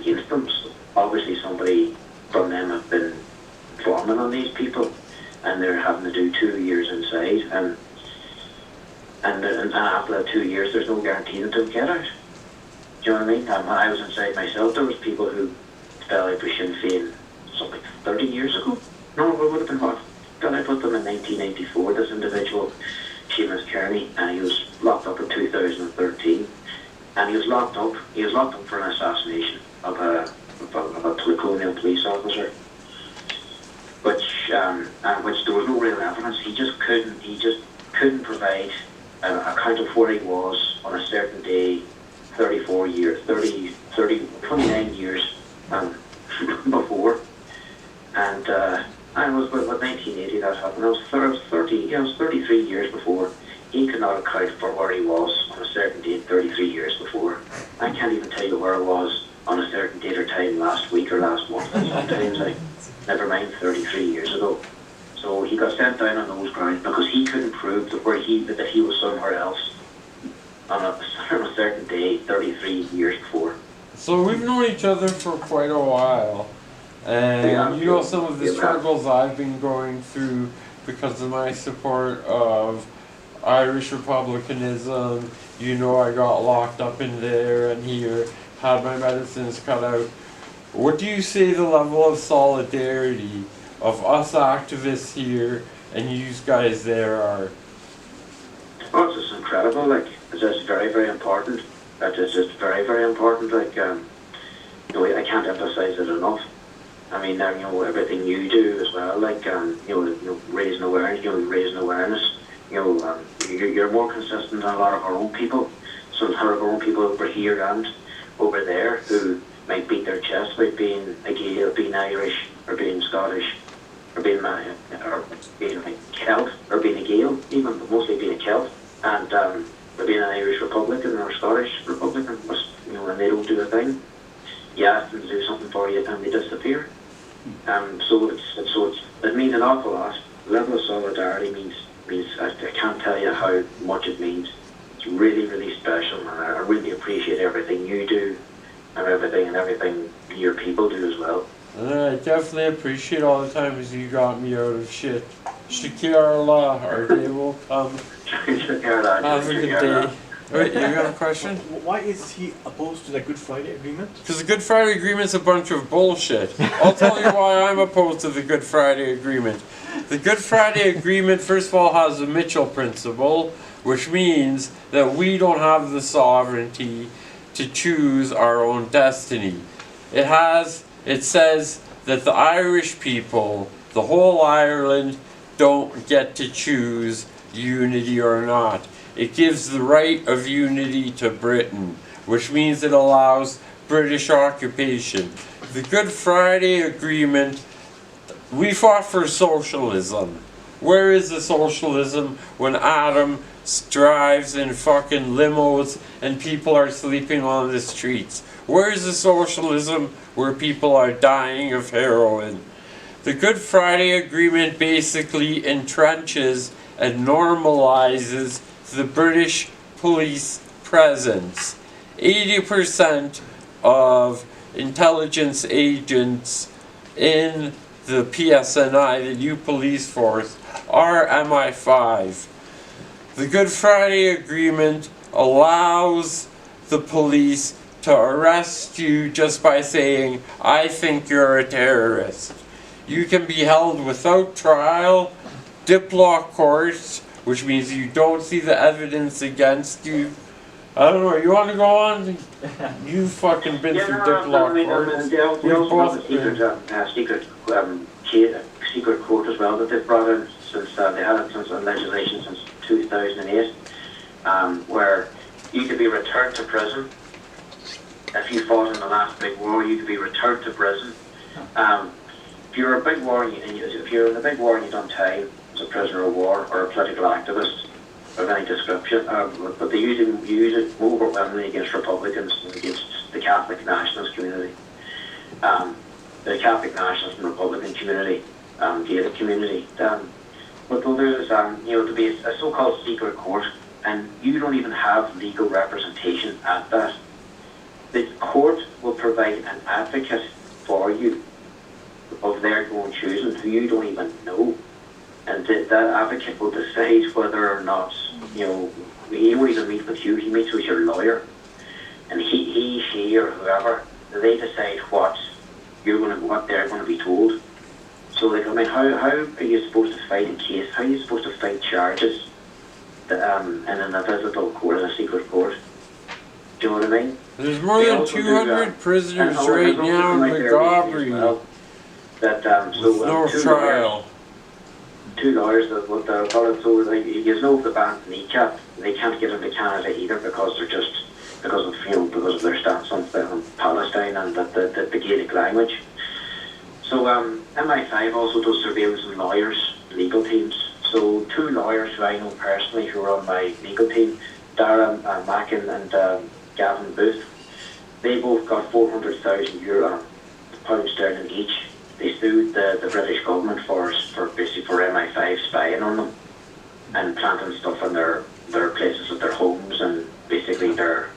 against them. So obviously somebody from them have been informing on these people, and they're having to do 2 years inside, and after that 2 years, there's no guarantee that they'll get out. Do you know what I mean? I was inside myself. There was people who fell out with Sinn Féin something like 30 years ago. No, it would have been what? Fell out with them in 1994. This individual, Seamus Kearney, and he was locked up in 2013, and he was locked up for an assassination of a colonial police officer, which there was no real evidence. He just couldn't provide an account of where he was on a certain day 29 years before. And I was with 1980 that happened. I was 33 years before. He could not account for where he was on a certain date 33 years before. I can't even tell you where I was on a certain date or time last week or last month. Sometimes never mind 33 years ago. So he got sent down on those grounds because he couldn't prove that he was somewhere else on a certain day 33 years before. So we've known each other for quite a while, and you know some of the struggles I've been going through because of my support of Irish republicanism. You know, I got locked up in there and here, had my medicines cut out. What do you say the level of solidarity of us activists here and you guys there are? Oh, it's just incredible. It's just very, very important. It's just very, very important. I can't emphasize it enough. I mean, everything you do as well. Raising awareness. You're more consistent than a lot of our own people. Some of our own people over here and over there who might beat their chest about being a Gael, being Irish, or being Scottish, or being a Celt, or being a Gael, even, but mostly being a Celt, and or being an Irish Republican or Scottish Republican, when they don't do a thing, you ask them to do something for you and they disappear. So it means an awful lot. The level of solidarity means I can't tell you how much it means. It's really, really special, and I really appreciate everything you do and everything your people do as well. I definitely appreciate all the times you got me out of shit. Shakira, our day will come. Have a good day. Wait, you got a question? Why is he opposed to the Good Friday Agreement? Because the Good Friday Agreement's a bunch of bullshit. I'll tell you why I'm opposed to the Good Friday Agreement. The Good Friday Agreement, first of all, has the Mitchell Principle, which means that we don't have the sovereignty to choose our own destiny. It says that the Irish people, the whole Ireland, don't get to choose unity or not. It gives the right of unity to Britain, which means it allows British occupation. The Good Friday Agreement, we fought for socialism. Where is the socialism when Adam drives in fucking limos and people are sleeping on the streets? Where is the socialism where people are dying of heroin? The Good Friday Agreement basically entrenches and normalizes the British police presence. 80% of intelligence agents in the PSNI, the new police force, are MI5. The Good Friday Agreement allows the police to arrest you just by saying, I think you're a terrorist. You can be held without trial, diplock courts, which means you don't see the evidence against you. I don't know, you want to go on? You've fucking been through diplock courts. We've both been. Secret court as well that they've brought in since they had it since legislation since 2008, where you could be returned to prison if you fought in the last big war. You could be returned to prison. If you're in a big war and you done time as a prisoner of war or a political activist of any description, but they use it overwhelmingly against Republicans and against the Catholic nationalist community, the Catholic nationalist and Republican community, Gaelic community. What they'll do is, to be a so-called secret court, and you don't even have legal representation at that. the court will provide an advocate for you of their own choosing who you don't even know. And that advocate will decide whether or not, he won't even meet with you, he meets with your lawyer. And she, or whoever, they decide what they're going to be told. So, like, I mean, how are you supposed to fight a case? How are you supposed to fight charges in an invisible court, in a secret court? Do you know what I mean? There's more than 200 prisoners right now in Montgomery. Well, that with no trial. Two lawyers that looked at it, so like, you know, the band Kneecap, they can't get into Canada either because of their stance on Palestine and the Gaelic language. So MI5 also does surveillance on lawyers, legal teams. So two lawyers who I know personally who are on my legal team, Dara Mackin and Gavin Booth, they both got €400,000 pounds sterling each. They sued the British government for MI5 spying on them and planting stuff in their places of their homes, and basically the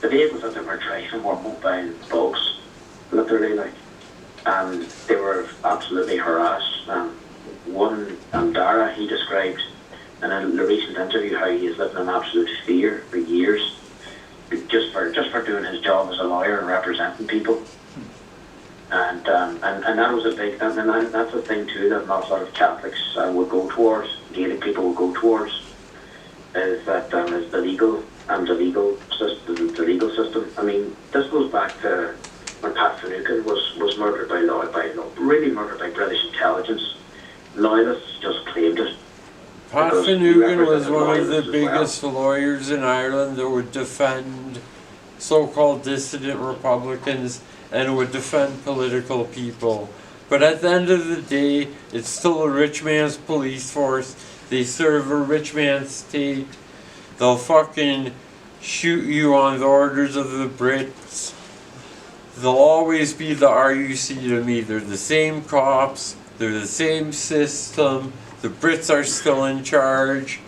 vehicles that they were driving were mobile dogs, literally, like. And they were absolutely harassed. One, Dara, he described in a recent interview how he has lived in absolute fear for years, just for doing his job as a lawyer and representing people. And that was a big, and that's a thing too that not a lot of Catholics would go towards, Gaelic people would go towards, is that is the legal system. I mean, this goes back to when Pat Finucane was murdered really murdered by British intelligence. Loyalists just claimed it. Pat Finucane was one of the biggest lawyers in Ireland that would defend so-called dissident Republicans and would defend political people. But at the end of the day, it's still a rich man's police force. They serve a rich man's state. They'll fucking shoot you on the orders of the Brits. They'll always be the RUC to me. They're the same cops. They're the same system. The Brits are still in charge.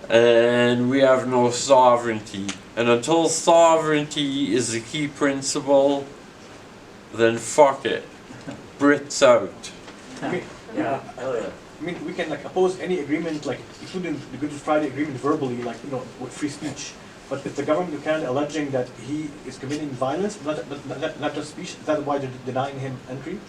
And we have no sovereignty. And until sovereignty is the key principle, then fuck it. Brits out. Yeah. I mean, we can like oppose any agreement, like including the Good Friday Agreement verbally, like with free speech. But if the government of Canada alleging that he is committing violence, not just speech, is that why they're denying him entry?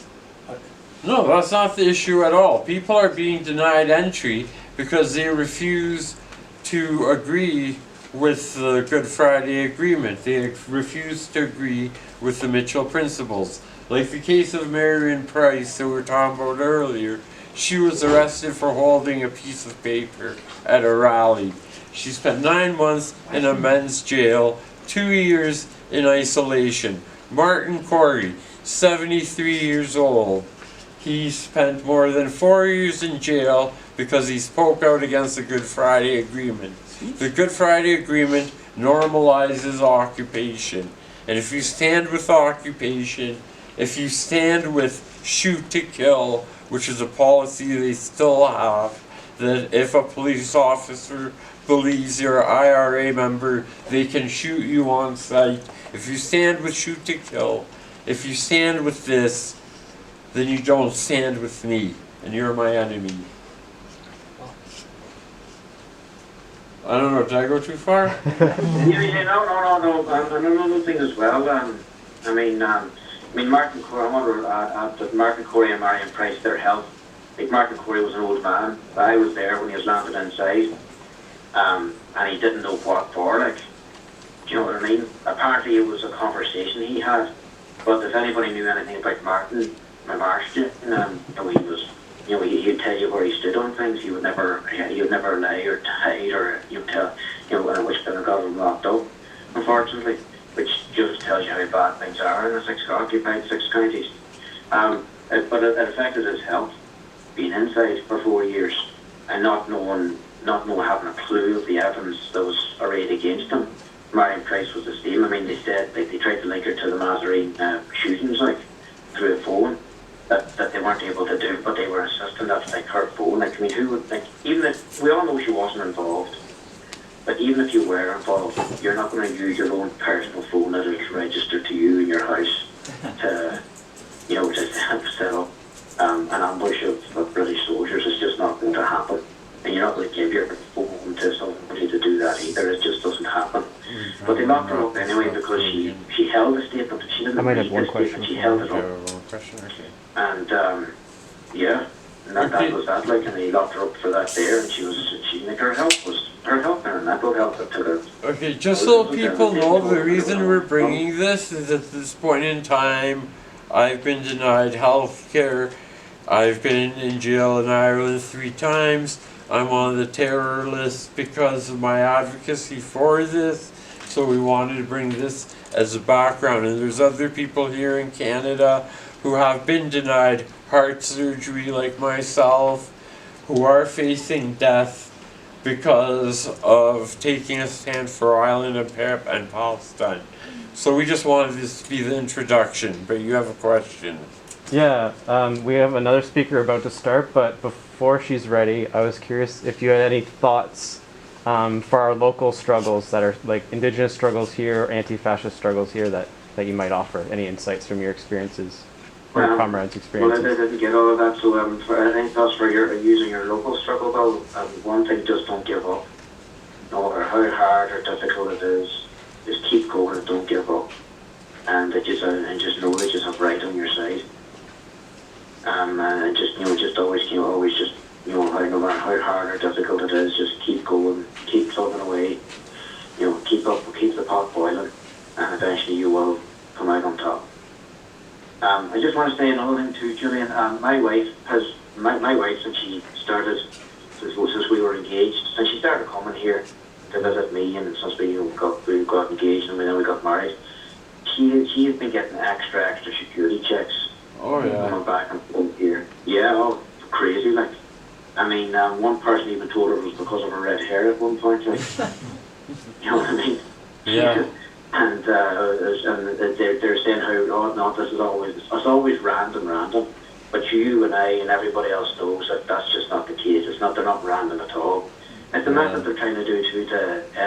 No, that's not the issue at all. People are being denied entry because they refuse to agree with the Good Friday Agreement. They refuse to agree with the Mitchell Principles. Like the case of Marion Price that we were talking about earlier, she was arrested for holding a piece of paper at a rally. She spent 9 months in a men's jail, 2 years in isolation. Martin Corey, 73 years old. He spent more than 4 years in jail because he spoke out against the Good Friday Agreement. The Good Friday Agreement normalizes occupation. And if you stand with occupation, if you stand with shoot to kill, which is a policy they still have, that if a police officer believes you're an IRA member, they can shoot you on sight. If you stand with shoot to kill, if you stand with this, then you don't stand with me, and you're my enemy. I don't know, did I go too far? No. And another thing as well, Martin Corey, I want to add that Martin Corey and Marion Price, their health. Like, Martin Corey was an old man. I was there when he was landed inside, and he didn't know what for, like, do you know what I mean? Apparently it was a conversation he had, but if anybody knew anything about Martin, my master, he'd tell you where he stood on things. He would never lie or hide, or he'd tell, which been got him locked up, unfortunately, which just tells you how bad things are in the occupied 6 counties. But it affected his health, being inside for 4 years, and not knowing, having a clue of the evidence that was arrayed against him. Marion Price was the same. I mean, they said they tried to link her to the Mazarine shootings, like, through the phone, that they weren't able to do, but they were insisting that, like, her phone, like, I mean, who would, like, even if we all know she wasn't involved, But even if you were involved, you're not going to use your own personal phone that is registered to you in your house to, to set up an ambush of British soldiers. It's just not going to happen. And you're not going to give your phone to somebody to do that either. It just doesn't happen. But they locked her up anyway because she held a statement. She didn't read the statement. She held it up. And yeah, and that was that. Like, and they locked her up for that there. And her health and her mental health that took her. Okay, just so people know, the reason we're bringing this is at this point in time, I've been denied health care. I've been in jail in Ireland 3 times. I'm on the terror list because of my advocacy for this. So we wanted to bring this as a background. And there's other people here in Canada who have been denied heart surgery like myself, who are facing death because of taking a stand for Ireland and Palestine. So we just wanted this to be the introduction, but you have a question. Yeah, we have another speaker about to start, but before she's ready, I was curious if you had any thoughts for our local struggles that are like Indigenous struggles here, or anti-fascist struggles here that you might offer. Any insights from your experiences, or your comrades' experiences? Well, I didn't get all of that, so I think that's for using your local struggle, though. One thing, just don't give up. No matter how hard or difficult it is, just keep going and don't give up. And just know that you have right on your side. And just always, no matter how hard or difficult it is, just keep going, keep plugging away, keep the pot boiling, and eventually you will come out on top. I just want to say another thing too, Julian. My wife, since she started, since we were engaged, since she started coming here to visit me, and since we got engaged and then we got married, she has been getting extra security checks. Oh yeah. Coming back and forth here. Yeah, crazy like. I mean, one person even told her it was because of her red hair at one point. Like, you know what I mean? Yeah. And they're saying how it's always random. But you and I and everybody else knows that that's just not the case. They're not random at all. It's the method they're trying to do too to